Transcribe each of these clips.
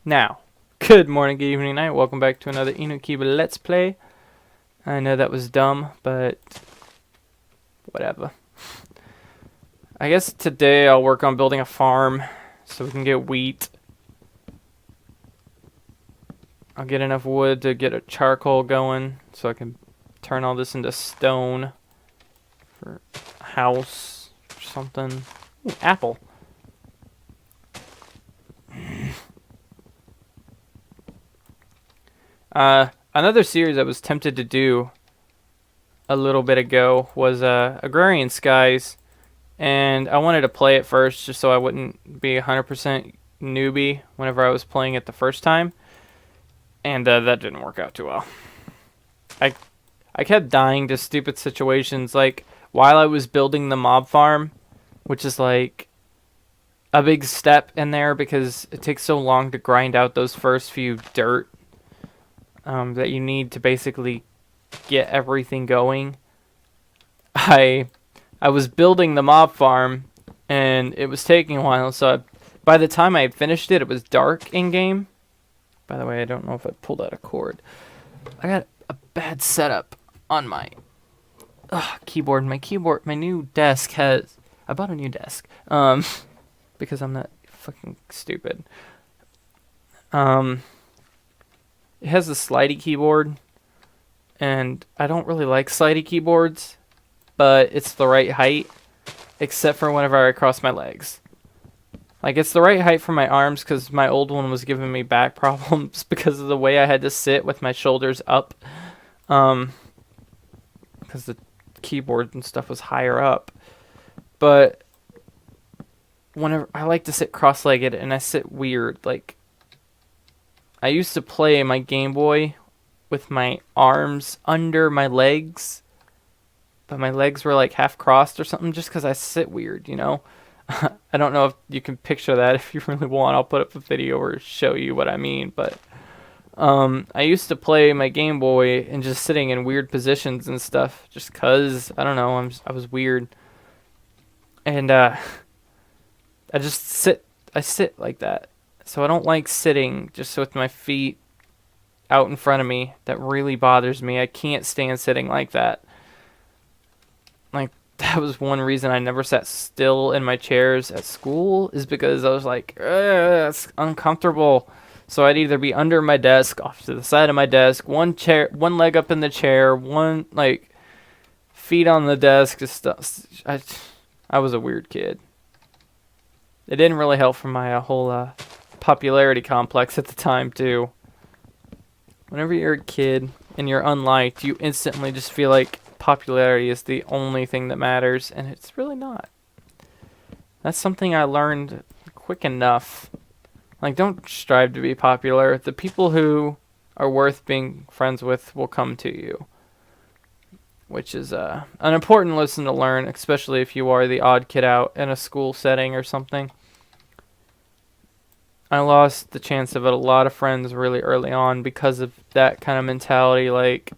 Now, good morning, good evening, night. Welcome back to another Inukiba Let's Play. I know that was dumb, but whatever. I guess today I'll work on building a farm so we can get wheat. I'll get enough wood to get a charcoal going so I can turn all this into stone for a house or something. Ooh, apple. Another series I was tempted to do a little bit ago was Agrarian Skies, and I wanted to play it first just so I wouldn't be 100% newbie whenever I was playing it the first time, and that didn't work out too well. I I kept dying to stupid situations, like while I was building the mob farm, which is like a big step in there because it takes so long to grind out those first few dirt that you need to basically get everything going. I I was building the mob farm and it was taking a while, so by the time I had finished it, it was dark in game. By the way, I don't know if I pulled out a cord. I got a bad setup on my keyboard. My new desk has. I bought a new desk because I'm not fucking stupid. It has a slidey keyboard, and I don't really like slidey keyboards, but it's the right height, except for whenever I cross my legs. Like, it's the right height for my arms because my old one was giving me back problems because of the way I had to sit with my shoulders up. Because the keyboard and stuff was higher up. But whenever I like to sit cross-legged and I sit weird, like I used to play my Game Boy with my arms under my legs, but my legs were like half crossed or something just because I sit weird, you know? I don't know if you can picture that. If you really want, I'll put up a video or show you what I mean, but I used to play my Game Boy and just sitting in weird positions and stuff just cause I don't know, I was weird. And I sit like that. So I don't like sitting just with my feet out in front of me. That really bothers me. I can't stand sitting like that. Like, that was one reason I never sat still in my chairs at school, is because I was like, it's uncomfortable. So I'd either be under my desk, off to the side of my desk, one leg up in the chair, one like feet on the desk. Just I was a weird kid. It didn't really help for my whole popularity complex at the time too. Whenever you're a kid and you're unliked, you instantly just feel like popularity is the only thing that matters, and it's really not. That's something I learned quick enough. Like, don't strive to be popular. The people who are worth being friends with will come to you, which is an important lesson to learn, especially if you are the odd kid out in a school setting or something. I lost the chance of a lot of friends really early on because of that kind of mentality, like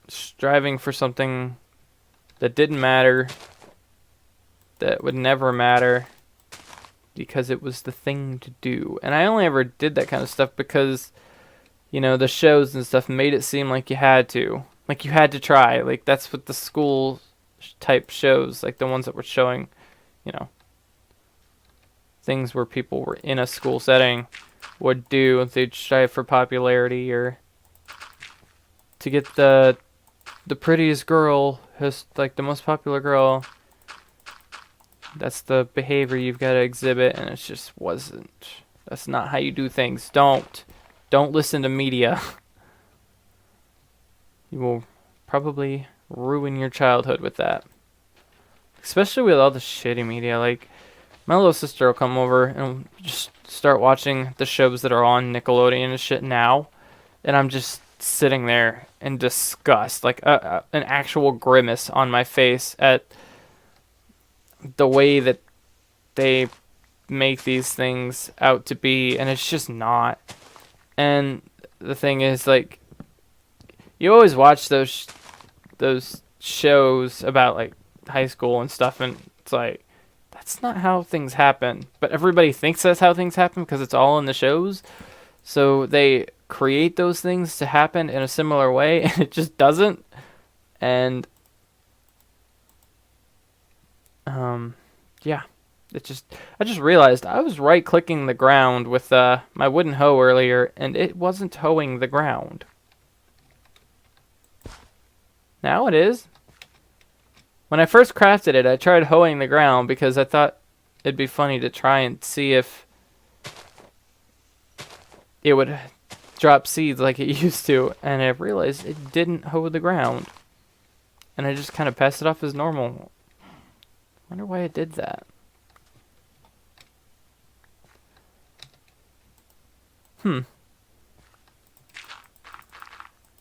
striving for something that didn't matter, that would never matter, because it was the thing to do. And I only ever did that kind of stuff because, you know, the shows and stuff made it seem like you had to. Like, you had to try. Like, that's what the school type shows, like the ones that were showing, you know, things where people were in a school setting would do. They'd strive for popularity or to get the prettiest girl, who's like the most popular girl. That's the behavior you've got to exhibit, and it just wasn't. That's not how you do things. Don't listen to media. You will probably ruin your childhood with that. Especially with all the shitty media. Like, my little sister will come over and just start watching the shows that are on Nickelodeon and shit now, and I'm just sitting there in disgust, like an actual grimace on my face at the way that they make these things out to be, and it's just not. And the thing is, like, you always watch those shows about like high school and stuff, and it's like, the that's not how things happen. But everybody thinks that's how things happen because it's all in the shows. So they create those things to happen in a similar way, and it just doesn't. And yeah, I just realized I was right clicking the ground with my wooden hoe earlier, and it wasn't hoeing the ground. Now it is. When I first crafted it, I tried hoeing the ground because I thought it'd be funny to try and see if it would drop seeds like it used to, and I realized it didn't hoe the ground. And I just kind of passed it off as normal. Wonder why it did that.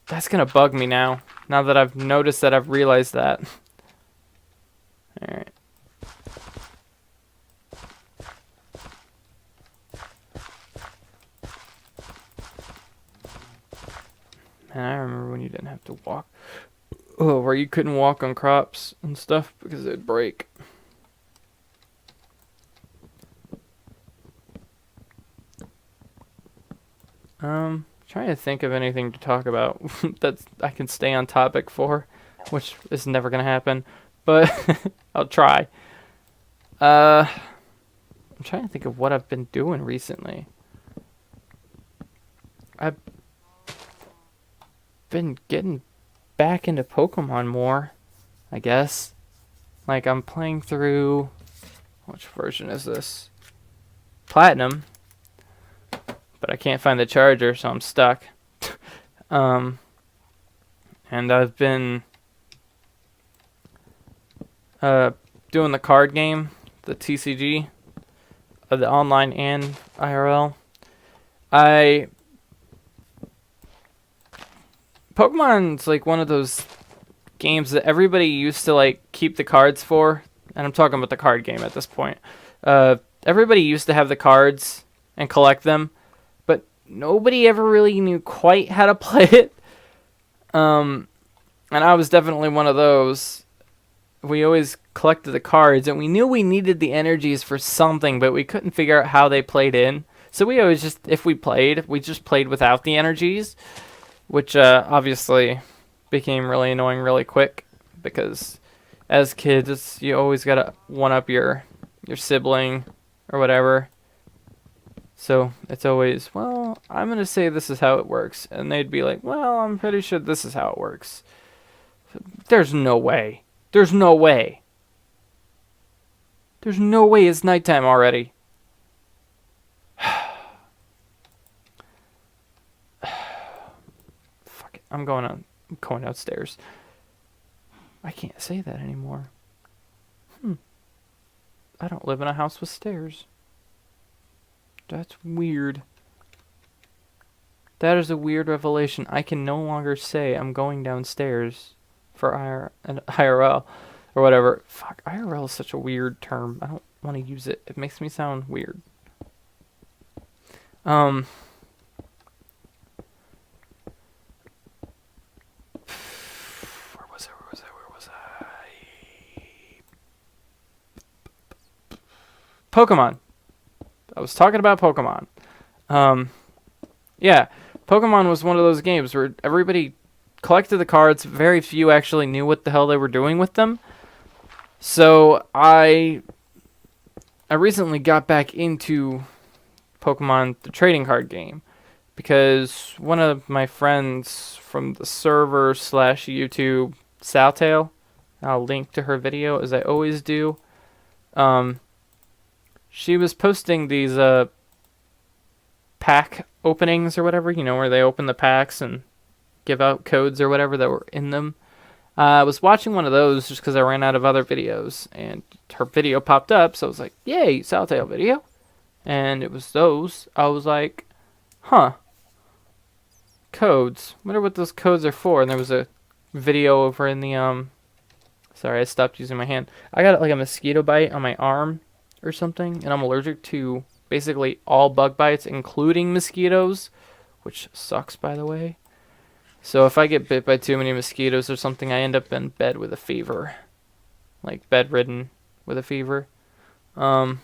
That's gonna bug me now that I've noticed that I've realized that. Alright. Man, I remember when you didn't have to walk. Oh, where you couldn't walk on crops and stuff because it'd break. Trying to think of anything to talk about that I can stay on topic for, which is never gonna happen, but I'll try. I'm trying to think of what I've been doing recently. I've been getting back into Pokemon more, I guess. Like, I'm playing through... Which version is this? Platinum. But I can't find the charger, so I'm stuck. And I've been doing the card game, the TCG, the online and IRL. Pokemon's like one of those games that everybody used to like keep the cards for, and I'm talking about the card game at this point. Everybody used to have the cards and collect them, but nobody ever really knew quite how to play it. And I was definitely one of those. We always collected the cards, and we knew we needed the energies for something, but we couldn't figure out how they played in. So we always just, if we played, we just played without the energies, which obviously became really annoying really quick, because as kids, you always gotta one-up your sibling or whatever. So it's always, well, I'm going to say this is how it works. And they'd be like, well, I'm pretty sure this is how it works. There's no way. There's no way. There's no way it's nighttime already. Fuck it. I'm going downstairs. I can't say that anymore. I don't live in a house with stairs. That's weird. That is a weird revelation. I can no longer say I'm going downstairs for IRL or whatever. Fuck, IRL is such a weird term. I don't want to use it. It makes me sound weird. Where was I? Pokemon. I was talking about Pokemon. Yeah, Pokemon was one of those games where everybody collected the cards. Very few actually knew what the hell they were doing with them. So I recently got back into Pokemon, the trading card game, because one of my friends from the server / YouTube, Saltail, I'll link to her video as I always do. She was posting these pack openings or whatever, you know, where they open the packs and give out codes or whatever that were in them. I was watching one of those just because I ran out of other videos, and her video popped up, so I was like, yay, Saltail video. And it was those. I was like, huh. Codes. Wonder what those codes are for. And there was a video over in the, sorry, I stopped using my hand. I got like a mosquito bite on my arm or something, and I'm allergic to basically all bug bites, including mosquitoes, which sucks, by the way. So if I get bit by too many mosquitoes or something, I end up in bed with a fever, like bedridden with a fever. So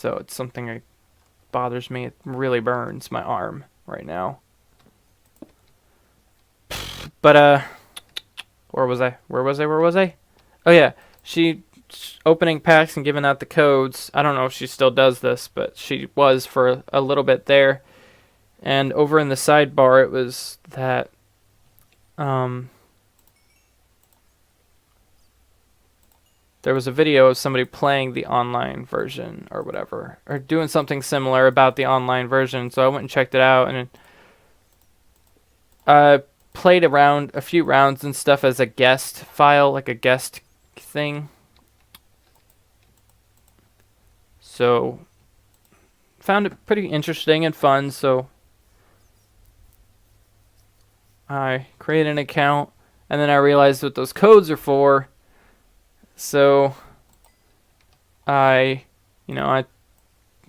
it's something that bothers me. It really burns my arm right now. But where was I? Oh yeah, she opening packs and giving out the codes. I don't know if she still does this, but she was for a little bit there. And over in the sidebar, it was that there was a video of somebody playing the online version or whatever, or doing something similar about the online version. So I went and checked it out, and I played around a few rounds and stuff as a guest file, like a guest thing. So found it pretty interesting and fun. So I created an account, and then I realized what those codes are for. So I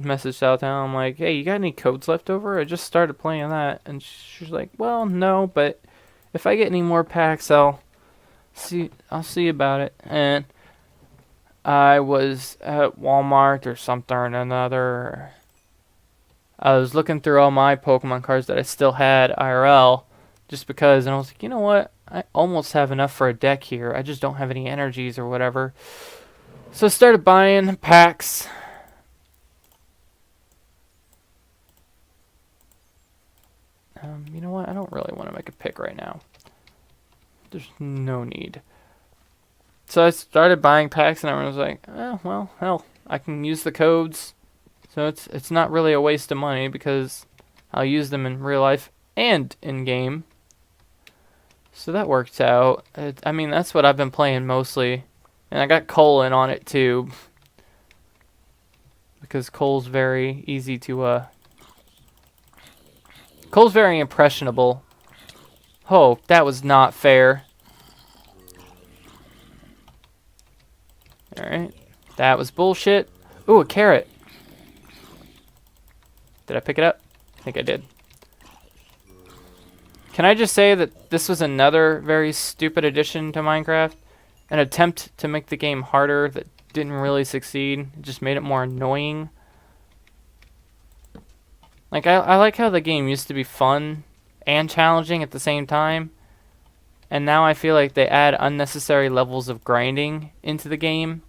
messaged out there. I'm like, hey, you got any codes left over? I just started playing that. And she's like, well, no, but if I get any more packs, I'll see about it. And I was at Walmart or something or another. I was looking through all my Pokemon cards that I still had IRL just because, and I was like, you know what? I almost have enough for a deck here. I just don't have any energies or whatever. So I started buying packs. You know what? I don't really want to make a pick right now. There's no need. So I started buying packs, and everyone was like, oh, well, hell, I can use the codes. So it's not really a waste of money because I'll use them in real life and in game. So that worked out. I mean, that's what I've been playing mostly. And I got Colin on it too. Because Cole's very easy to, Cole's very impressionable. Oh, that was not fair. Alright. That was bullshit. Ooh, a carrot. Did I pick it up? I think I did. Can I just say that this was another very stupid addition to Minecraft? An attempt to make the game harder that didn't really succeed. It just made it more annoying. Like, I like how the game used to be fun and challenging at the same time. And now I feel like they add unnecessary levels of grinding into the game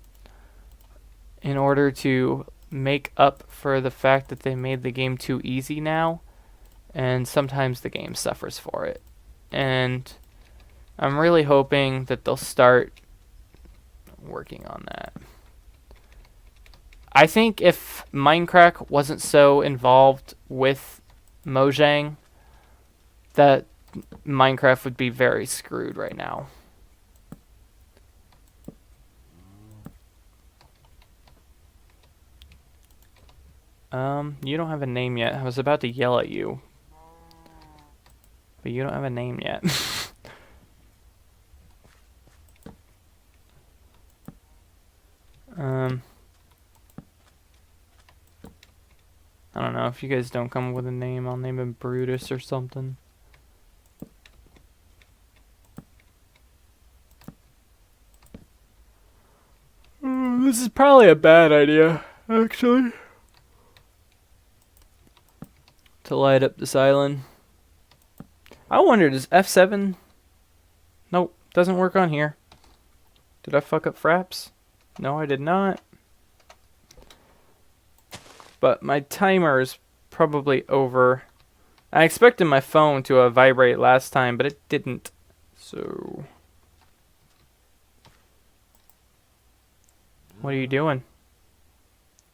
in order to make up for the fact that they made the game too easy now. And sometimes the game suffers for it. And I'm really hoping that they'll start working on that. I think if Minecraft wasn't so involved with Mojang, that Minecraft would be very screwed right now. You don't have a name yet. I was about to yell at you. But you don't have a name yet. I don't know. If you guys don't come up with a name, I'll name him Brutus or something. This is probably a bad idea, actually. To light up this island. I wonder, does F7... Nope, doesn't work on here. Did I fuck up Fraps? No, I did not. But my timer is probably over. I expected my phone to vibrate last time, but it didn't. So... What are you doing?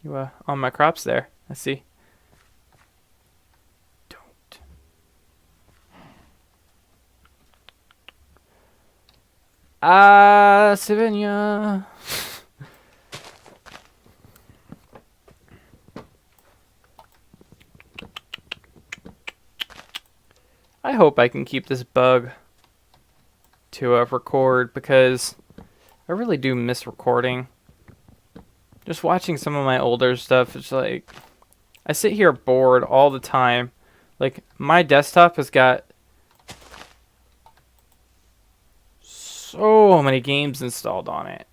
You on my crops there. I see. Don't. Savannah. I hope I can keep this bug to record because I really do miss recording. Just watching some of my older stuff, it's like, I sit here bored all the time. Like, my desktop has got so many games installed on it.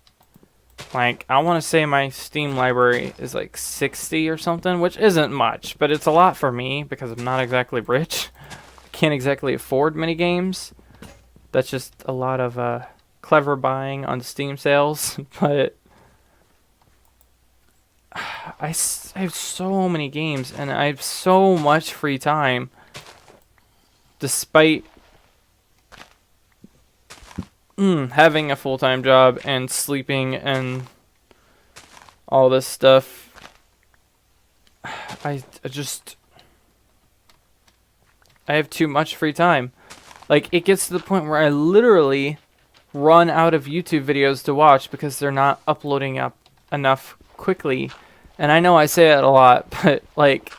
Like, I want to say my Steam library is like 60 or something, which isn't much, but it's a lot for me because I'm not exactly rich. Can't exactly afford many games. That's just a lot of clever buying on Steam sales, but I have so many games and I have so much free time despite having a full-time job and sleeping and all this stuff. I have too much free time. Like, it gets to the point where I literally run out of YouTube videos to watch because they're not uploading up enough quickly. And I know I say that a lot, but like,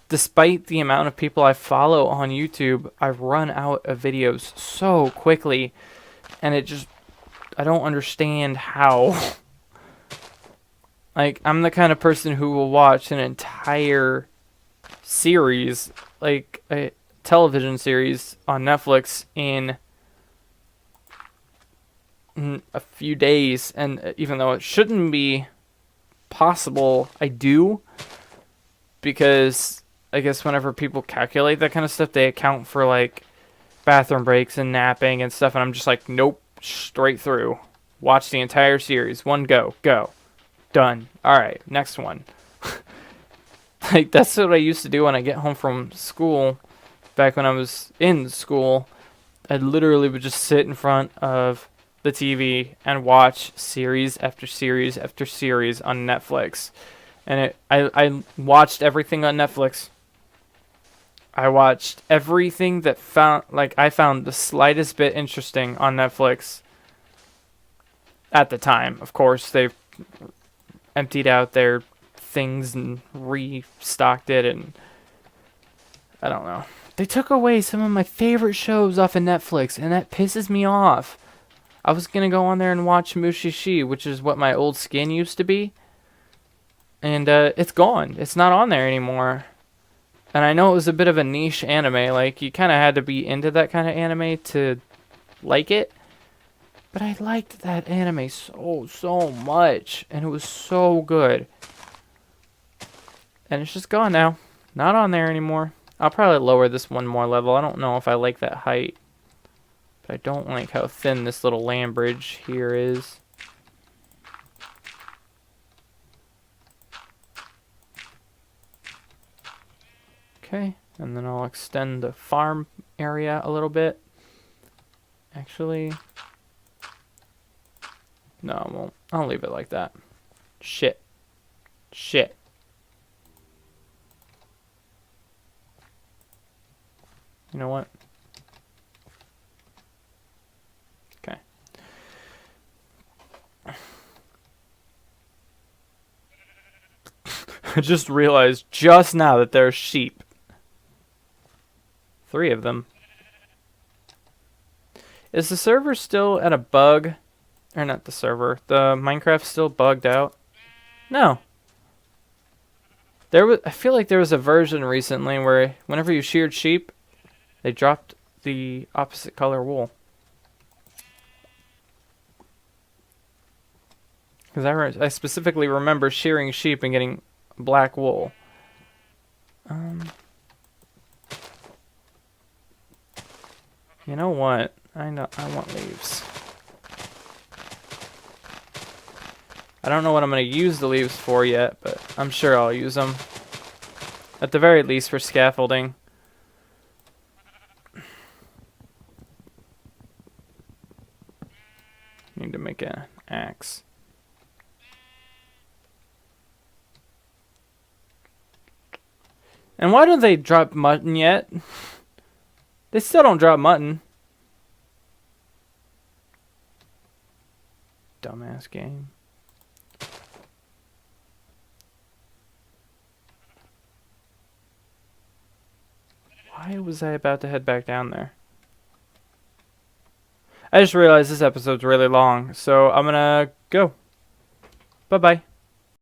despite the amount of people I follow on YouTube, I run out of videos so quickly. And it just, I don't understand how. Like, I'm the kind of person who will watch an entire series, like a television series on Netflix in a few days. And even though it shouldn't be possible, I do. Because I guess whenever people calculate that kind of stuff, they account for like bathroom breaks and napping and stuff. And I'm just like, nope, straight through. Watch the entire series. One go. Done. Alright, next one. Like, that's what I used to do when I get home from school. Back when I was in school, I literally would just sit in front of the TV and watch series after series after series on Netflix. And I watched everything on Netflix. I watched everything that I found the slightest bit interesting on Netflix at the time. Of course, they've emptied out their things and restocked it, and I don't know. They took away some of my favorite shows off of Netflix, and that pisses me off. I was gonna go on there and watch Mushishi, which is what my old skin used to be, and it's gone. It's not on there anymore. And I know it was a bit of a niche anime, like you kind of had to be into that kind of anime to like it. But I liked that anime so much, and it was so good. And it's just gone now. Not on there anymore. I'll probably lower this one more level. I don't know if I like that height. But I don't like how thin this little land bridge here is. Okay, and then I'll extend the farm area a little bit. Actually, no, I won't. I'll leave it like that. Shit. You know what? Okay. I just realized just now that there's sheep. 3 of them. Is the server still at a bug? Or not the server. The Minecraft still bugged out? No. I feel like there was a version recently where whenever you sheared sheep, they dropped the opposite color wool. Because I specifically remember shearing sheep and getting black wool. You know what? I want leaves. I don't know what I'm going to use the leaves for yet, but I'm sure I'll use them. At the very least for scaffolding. Need to make an axe. And why don't they drop mutton yet? They still don't drop mutton. Dumbass game. Why was I about to head back down there? I just realized this episode's really long, so I'm gonna go. Bye-bye.